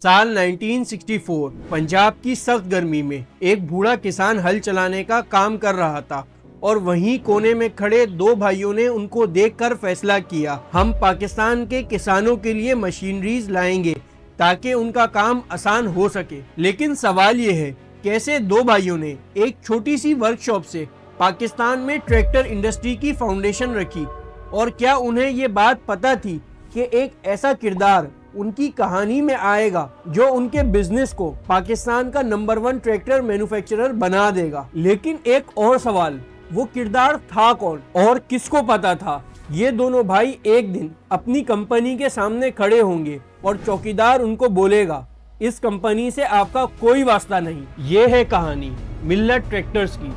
साल 1964 पंजाब की सख्त गर्मी में एक बूढ़ा किसान हल चलाने का काम कर रहा था और वहीं कोने में खड़े दो भाइयों ने उनको देखकर फैसला किया, हम पाकिस्तान के किसानों के लिए मशीनरीज लाएंगे ताकि उनका काम आसान हो सके। लेकिन सवाल ये है, कैसे दो भाइयों ने एक छोटी सी वर्कशॉप से पाकिस्तान में ट्रैक्टर इंडस्ट्री की फाउंडेशन रखी, और क्या उन्हें ये बात पता थी कि एक ऐसा किरदार उनकी कहानी में आएगा जो उनके बिजनेस को पाकिस्तान का नंबर 1 ट्रैक्टर मैन्युफैक्चरर बना देगा। लेकिन एक और सवाल, वो किरदार था कौन और किसको पता था? ये दोनों भाई एक दिन अपनी कंपनी के सामने खड़े होंगे और चौकीदार उनको बोलेगा, इस कंपनी से आपका कोई वास्ता नहीं। ये है कहानी मिल्लत ट्रैक्टर्स की।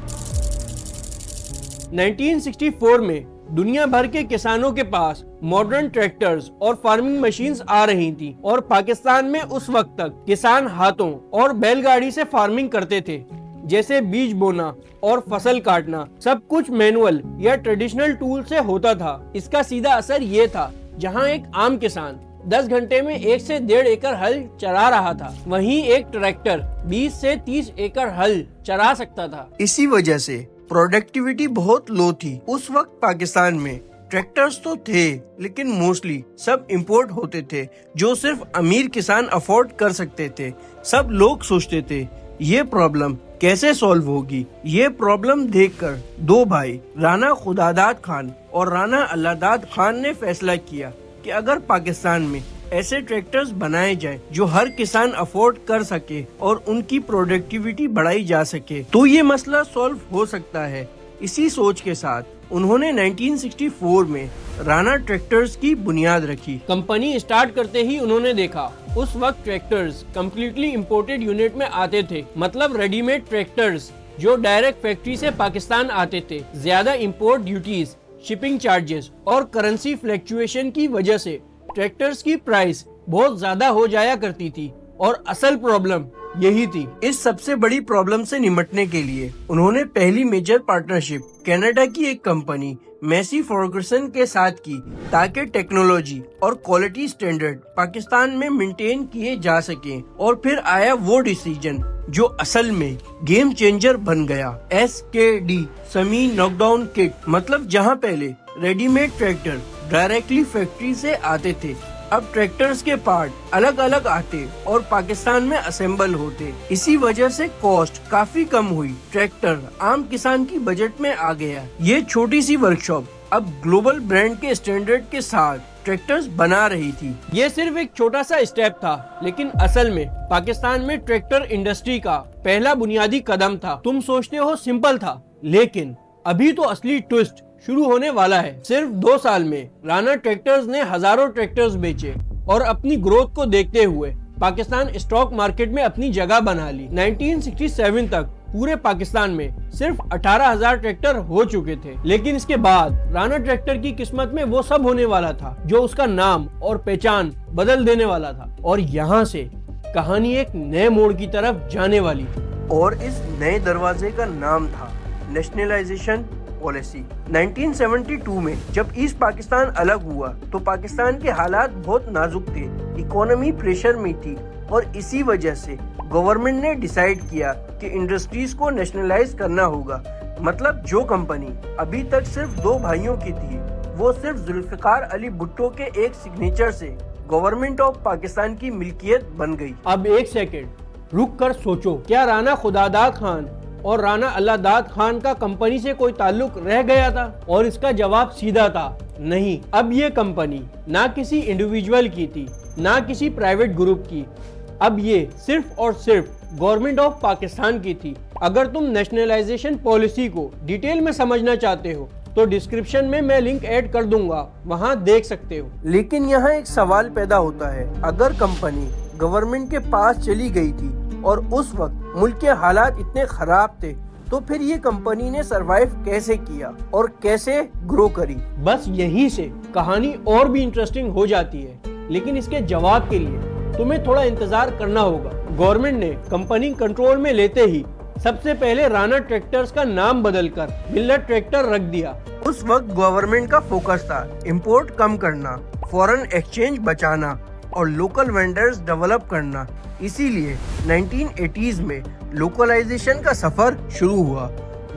1964 में दुनिया भर के किसानों के पास मॉडर्न ट्रैक्टर्स और फार्मिंग मशीन्स आ रही थी, और पाकिस्तान में उस वक्त तक किसान हाथों और बैलगाड़ी से फार्मिंग करते थे। जैसे बीज बोना और फसल काटना सब कुछ मैनुअल या ट्रेडिशनल टूल से होता था। इसका सीधा असर ये था, जहां एक आम किसान 10 घंटे में 1 से 1.5 एकड़ हल चरा रहा था, वहीं एक ट्रैक्टर 20 से 30 एकड़ हल चरा सकता था। इसी वजह से प्रोडक्टिविटी बहुत लो थी। उस वक्त पाकिस्तान में ट्रैक्टर्स तो थे, लेकिन मोस्टली सब इंपोर्ट होते थे जो सिर्फ अमीर किसान अफोर्ड कर सकते थे। सब लोग सोचते थे ये प्रॉब्लम कैसे सॉल्व होगी। ये प्रॉब्लम देखकर दो भाई राना खुदादाद खान और राना अल्लादाद खान ने फैसला किया कि अगर पाकिस्तान में ऐसे ट्रैक्टर्स बनाए जाए जो हर किसान अफोर्ड कर सके और उनकी प्रोडक्टिविटी बढ़ाई जा सके, तो ये मसला सॉल्व हो सकता है। इसी सोच के साथ उन्होंने 1964 में राना ट्रैक्टर्स की बुनियाद रखी। कंपनी स्टार्ट करते ही उन्होंने देखा उस वक्त ट्रैक्टर्स कम्प्लीटली इम्पोर्टेड यूनिट में आते थे, मतलब रेडीमेड ट्रैक्टर्स जो डायरेक्ट फैक्ट्री से पाकिस्तान आते थे। ज्यादा इम्पोर्ट ड्यूटीज, शिपिंग चार्जेस और करेंसी फ्लक्चुएशन की वजह से ट्रैक्टर्स की प्राइस बहुत ज्यादा हो जाया करती थी, और असल प्रॉब्लम यही थी। इस सबसे बड़ी प्रॉब्लम से निपटने के लिए उन्होंने पहली मेजर पार्टनरशिप कनाडा की एक कंपनी मैसी फर्गुसन के साथ की, ताकि टेक्नोलॉजी और क्वालिटी स्टैंडर्ड पाकिस्तान में मेंटेन किए जा सकें। और फिर आया वो डिसीजन जो असल में गेम चेंजर बन गया, SKD सेमी नॉकडाउन किट। मतलब जहां पहले रेडीमेड ट्रैक्टर डायरेक्टली फैक्ट्री से आते थे, अब ट्रैक्टर्स के पार्ट अलग अलग आते और पाकिस्तान में असेंबल होते। इसी वजह से कॉस्ट काफी कम हुई, ट्रैक्टर आम किसान की बजट में आ गया। ये छोटी सी वर्कशॉप अब ग्लोबल ब्रांड के स्टैंडर्ड के साथ ट्रैक्टर्स बना रही थी। ये सिर्फ एक छोटा सा स्टेप था, लेकिन असल में पाकिस्तान में ट्रैक्टर इंडस्ट्री का पहला बुनियादी कदम था। तुम सोचते हो सिंपल था, लेकिन अभी तो असली ट्विस्ट शुरू होने वाला है। सिर्फ 2 साल में राना ट्रैक्टर्स ने हजारों ट्रैक्टर्स बेचे, और अपनी ग्रोथ को देखते हुए पाकिस्तान स्टॉक मार्केट में अपनी जगह बना ली। 1967 तक पूरे पाकिस्तान में सिर्फ 18,000 ट्रैक्टर हो चुके थे। लेकिन इसके बाद राना ट्रैक्टर की किस्मत में वो सब होने वाला था जो उसका नाम और पहचान बदल देने वाला था, और यहाँ से कहानी एक नए मोड़ की तरफ जाने वाली थी। और इस नए दरवाजे का नाम था नेशनलाइजेशन पॉलिसी। 1972 में जब ईस्ट पाकिस्तान अलग हुआ तो पाकिस्तान के हालात बहुत नाजुक थे, इकोनॉमी प्रेशर में थी, और इसी वजह से गवर्नमेंट ने डिसाइड किया कि इंडस्ट्रीज को नेशनलाइज करना होगा। मतलब जो कंपनी अभी तक सिर्फ 2 भाइयों की थी, वो सिर्फ जुल्फिकार अली भुट्टो के एक सिग्नेचर से गवर्नमेंट ऑफ पाकिस्तान की मिल्कियत बन गई। अब एक सेकेंड रुक कर सोचो, क्या राना खुदादाद खान और राना अल्लादाद खान का कंपनी से कोई ताल्लुक रह गया था? और इसका जवाब सीधा था, नहीं। अब ये कंपनी ना किसी इंडिविजुअल की थी, ना किसी प्राइवेट ग्रुप की। अब ये सिर्फ और सिर्फ गवर्नमेंट ऑफ पाकिस्तान की थी। अगर तुम नेशनलाइजेशन पॉलिसी को डिटेल में समझना चाहते हो तो डिस्क्रिप्शन में मैं लिंक ऐड कर दूंगा, वहां देख सकते हो। लेकिन यहाँ एक सवाल पैदा होता है, अगर कंपनी गवर्नमेंट के पास चली गई थी और उस वक्त मुल्क के हालात इतने खराब थे, तो फिर ये कंपनी ने सरवाइव कैसे किया और कैसे ग्रो करी? बस यहीं से कहानी और भी इंटरेस्टिंग हो जाती है, लेकिन इसके जवाब के लिए तुम्हें थोड़ा इंतजार करना होगा। गवर्नमेंट ने कंपनी कंट्रोल में लेते ही सबसे पहले राना ट्रैक्टर्स का नाम बदलकर मिल्लत ट्रैक्टर रख दिया। उस वक्त गवर्नमेंट का फोकस था इंपोर्ट कम करना, फॉरेन एक्सचेंज बचाना, اور لوکل وینڈرز ڈیولپ کرنا. اسی لیے 1980s میں لوکلائزیشن کا سفر شروع ہوا.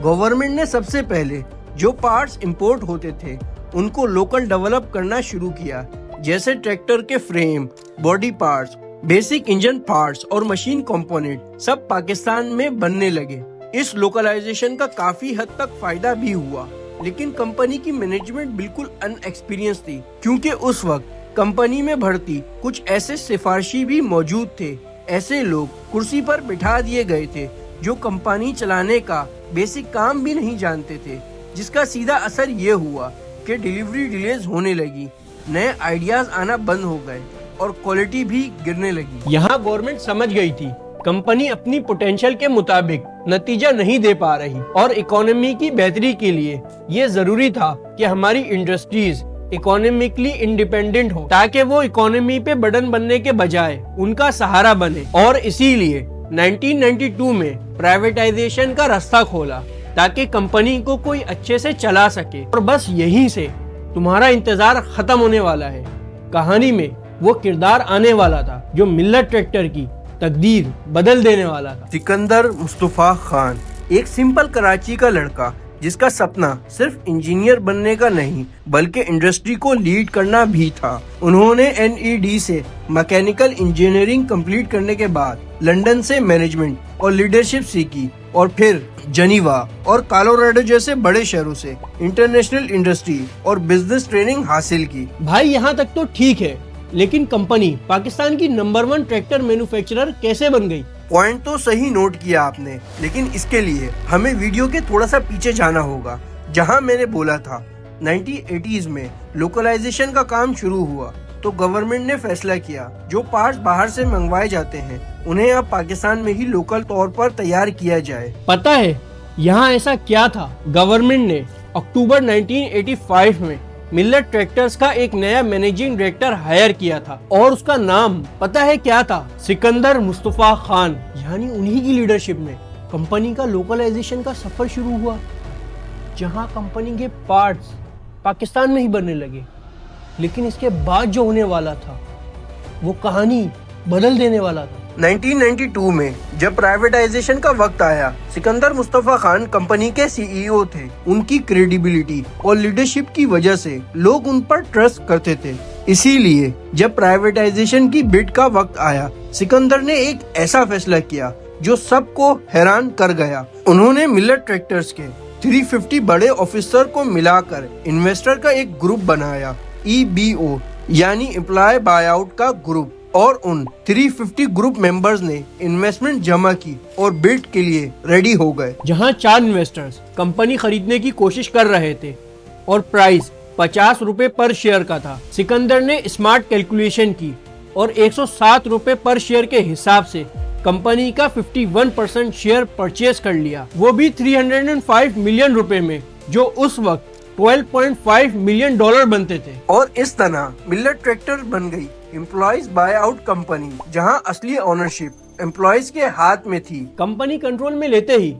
گورنمنٹ نے سب سے پہلے جو پارٹس امپورٹ ہوتے تھے ان کو لوکل ڈیولپ کرنا شروع کیا، جیسے ٹریکٹر کے frame, body parts, basic engine parts اور مشین کمپوننٹ سب پاکستان میں بننے لگے. اس لوکلائزیشن کا کافی حد تک فائدہ بھی ہوا، لیکن کمپنی کی مینجمنٹ بالکل ان ایکسپیرینس تھی، کیونکہ اس وقت کمپنی میں بھرتی کچھ ایسے سفارشی بھی موجود تھے. ایسے لوگ کرسی پر بٹھا دیے گئے تھے جو کمپنی چلانے کا بیسک کام بھی نہیں جانتے تھے، جس کا سیدھا اثر یہ ہوا کہ ڈیلیوری ڈیلیز ہونے لگی، نئے آئیڈیاز آنا بند ہو گئے اور کوالٹی بھی گرنے لگی. یہاں گورنمنٹ سمجھ گئی تھی کمپنی اپنی پوٹینشل کے مطابق نتیجہ نہیں دے پا رہی، اور اکانومی کی بہتری کے لیے یہ ضروری تھا کہ ہماری انڈسٹریز اکانومیکلی انڈیپینڈنٹ ہو، تاکہ وہ اکانومی پہ برڈن بننے کے بجائے ان کا سہارا بنے. اور اسی لیے 1992 میں پرائیویٹائزیشن کا راستہ کھولا تاکہ کمپنی کو کوئی اچھے سے چلا سکے. اور بس یہیں سے تمہارا انتظار ختم ہونے والا ہے. کہانی میں وہ کردار آنے والا تھا جو ملت ٹریکٹر کی تقدیر بدل دینے والا تھا. سکندر مصطفیٰ خان ایک سمپل کراچی کا لڑکا جس کا سپنا صرف انجینئر بننے کا نہیں بلکہ انڈسٹری کو لیڈ کرنا بھی تھا. انہوں نے NED سے میکینیکل انجینئرنگ کمپلیٹ کرنے کے بعد لنڈن سے مینجمنٹ اور لیڈرشپ سیکھی، اور پھر جنیوا اور کالوراڈو جیسے بڑے شہروں سے انٹرنیشنل انڈسٹری اور بزنس ٹریننگ حاصل کی. بھائی یہاں تک تو ٹھیک ہے، لیکن کمپنی پاکستان کی نمبر 1 ٹریکٹر مینوفیکچرر کیسے بن گئی؟ پوائنٹ تو صحیح نوٹ کیا آپ نے، لیکن اس کے لیے ہمیں ویڈیو کے تھوڑا سا پیچھے جانا ہوگا، جہاں میں نے بولا تھا 1980s میں لوکلائزیشن کا کام شروع ہوا تو گورنمنٹ نے فیصلہ کیا جو پارٹس باہر سے منگوائے جاتے ہیں انہیں اب پاکستان میں ہی لوکل طور پر تیار کیا جائے. پتہ ہے یہاں ایسا کیا تھا؟ گورنمنٹ نے اکتوبر 1985 میں ملت ٹریکٹرز کا ایک نیا مینیجنگ ڈائریکٹر ہائر کیا تھا، اور اس کا نام پتہ ہے کیا تھا؟ سکندر مصطفیٰ خان. یعنی انہی کی لیڈرشپ میں کمپنی کا لوکلائزیشن کا سفر شروع ہوا، جہاں کمپنی کے پارٹس پاکستان میں ہی بننے لگے. لیکن اس کے بعد جو ہونے والا تھا وہ کہانی بدل دینے والا تھا. 1992 میں جب پرائیویٹائزیشن کا وقت آیا، سکندر مصطفیٰ خان کمپنی کے CEO تھے. ان کی کریڈیبلٹی اور لیڈرشپ کی وجہ سے لوگ ان پر ٹرسٹ کرتے تھے. اسی لیے جب پرائیویٹائزیشن کی بڈ کا وقت آیا، سکندر نے ایک ایسا فیصلہ کیا جو سب کو حیران کر گیا. انہوں نے ملت ٹریکٹرز کے 350 بڑے آفیسر کو ملا کر انویسٹر کا ایک گروپ بنایا، EBO یعنی امپلائی بائی آؤٹ کا گروپ. اور ان 350 گروپ ممبرز نے انویسٹمنٹ جمع کی اور بڈ کے لیے ریڈی ہو گئے. جہاں 4 انویسٹرز کمپنی خریدنے کی کوشش کر رہے تھے اور پرائز 50 روپے پر شیئر کا تھا، سکندر نے اسمارٹ کیلکولیشن کی اور 107 روپے پر شیئر کے حساب سے کمپنی کا 51% شیئر پرچیز کر لیا، وہ بھی 305 ملین روپے میں، جو اس وقت $12.5 ملین بنتے تھے. اور اس طرح ملت ٹریکٹر بن گئی امپلائیز بائی آؤٹ کمپنی، جہاں اصلی اونرشپ امپلائیز کے ہاتھ میں تھی. کمپنی کنٹرول میں لیتے ہی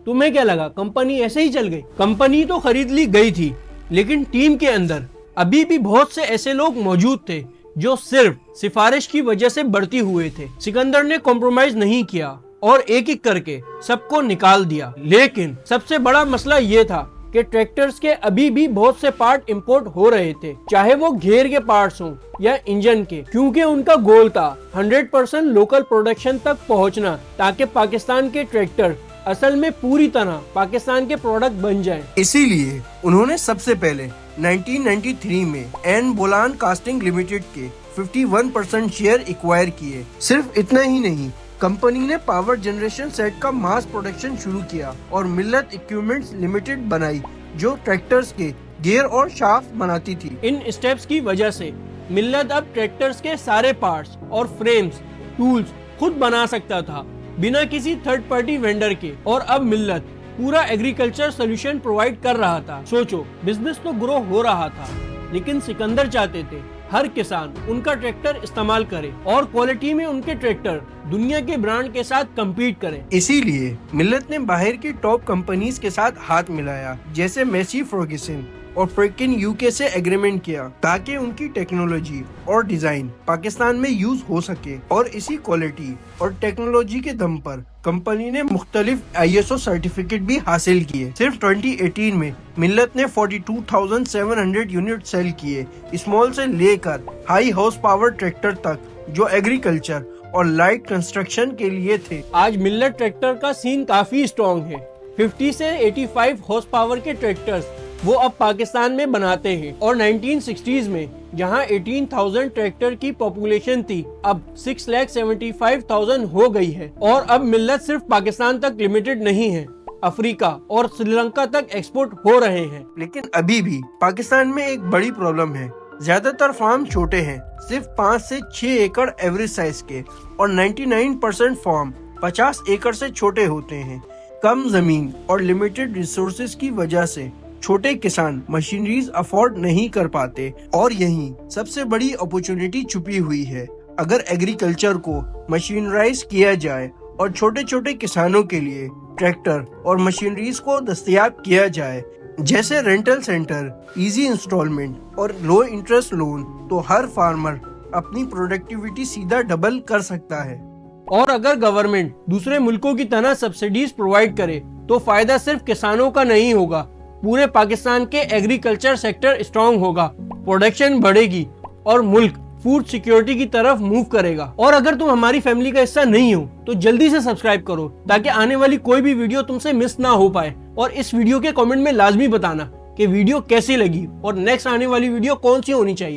تمہیں کیا لگا کمپنی ایسے ہی چل گئی؟ کمپنی تو خرید لی گئی تھی، لیکن ٹیم کے اندر ابھی بھی بہت سے ایسے لوگ موجود تھے جو صرف سفارش کی وجہ سے بڑھتی ہوئے تھے. سکندر نے کمپرومائز نہیں کیا اور ایک ایک کر کے سب کو نکال دیا. لیکن سب سے بڑا مسئلہ یہ تھا کہ ٹریکٹرز کے ابھی بھی بہت سے پارٹ امپورٹ ہو رہے تھے، چاہے وہ گھیر کے پارٹس ہوں یا انجن کے، کیونکہ ان کا گول تھا 100% لوکل پروڈکشن تک پہنچنا، تاکہ پاکستان کے ٹریکٹر اصل میں پوری طرح پاکستان کے پروڈکٹ بن جائیں. اسی لیے انہوں نے سب سے پہلے 1993 میں این بولان کاسٹنگ لمیٹڈ کے 51% شیئر ایکوائر کیے. صرف اتنا ہی نہیں، کمپنی نے پاور جنریشن سیٹ کا ماس پروڈکشن شروع کیا اور ملت ایکوپمنٹس لمیٹڈ بنائی جو ٹریکٹرز کے گیئر اور شافٹ بناتی تھی. ان اسٹیپس کی وجہ سے ملت اب ٹریکٹرز کے سارے پارٹس اور فریمز ٹولز خود بنا سکتا تھا بنا کسی تھرڈ پارٹی وینڈر کے، اور اب ملت پورا ایگریکلچر سولوشن پرووائڈ کر رہا تھا. سوچو، بزنس تو گرو ہو رہا تھا، لیکن سکندر چاہتے تھے ہر کسان ان کا ٹریکٹر استعمال کرے اور کوالٹی میں ان کے ٹریکٹر دنیا کے برانڈ کے ساتھ کمپیٹ کریں. اسی لیے ملت نے باہر کی ٹاپ کمپنیز کے ساتھ ہاتھ ملایا، جیسے میسی فرگسن، اور پریکن यूके से एग्रीमेंट किया ताकि उनकी टेक्नोलॉजी और डिजाइन पाकिस्तान में यूज हो सके, और इसी क्वालिटी और टेक्नोलॉजी के दम पर कंपनी ने मुख्तलिफ ISO सर्टिफिकेट भी हासिल किए। सिर्फ 2018 में मिल्लत ने 42,700 यूनिट सेल किए, स्मॉल से लेकर हाई हॉर्स पावर ट्रैक्टर तक, जो एग्रीकल्चर और लाइट कंस्ट्रक्शन के लिए थे। आज मिल्लत ट्रैक्टर का सीन काफी स्ट्रॉन्ग है। 50 से 85 हॉर्स पावर के ट्रैक्टर्स वो अब पाकिस्तान में बनाते हैं, और 1960s में जहां 18,000 ट्रैक्टर की पॉपुलेशन थी, अब 6,75,000 हो गई है। और अब मिल्लत सिर्फ पाकिस्तान तक लिमिटेड नहीं है, अफ्रीका और श्रीलंका तक एक्सपोर्ट हो रहे हैं। लेकिन अभी भी पाकिस्तान में एक बड़ी प्रॉब्लम है, ज्यादातर फार्म छोटे हैं, सिर्फ 5 से 6 एकड़ एवरेज साइज के, और 99% फार्म 50 एकड़ से छोटे होते हैं। कम जमीन और लिमिटेड रिसोर्सेज की वजह से छोटे किसान मशीनरीज अफोर्ड नहीं कर पाते, और यही सबसे बड़ी अपॉर्चुनिटी छुपी हुई है। अगर एग्रीकल्चर को मशीनराइज किया जाए और छोटे छोटे किसानों के लिए ट्रैक्टर और मशीनरीज को दस्तयाब किया जाए, जैसे रेंटल सेंटर, इजी इंस्टॉलमेंट और लो इंटरेस्ट लोन, तो हर फार्मर अपनी प्रोडक्टिविटी सीधा डबल कर सकता है। और अगर गवर्नमेंट दूसरे मुल्कों की तरह सब्सिडीज प्रोवाइड करे तो फायदा सिर्फ किसानों का नहीं होगा, पूरे पाकिस्तान के एग्रीकल्चर सेक्टर स्ट्रॉन्ग होगा, प्रोडक्शन बढ़ेगी और मुल्क फूड सिक्योरिटी की तरफ मूव करेगा। और अगर तुम हमारी फैमिली का हिस्सा नहीं हो तो जल्दी से सब्सक्राइब करो ताकि आने वाली कोई भी वीडियो तुमसे मिस ना हो पाए। और इस वीडियो के कमेंट में लाजमी बताना कि वीडियो कैसी लगी और नेक्स्ट आने वाली वीडियो कौन सी होनी चाहिए।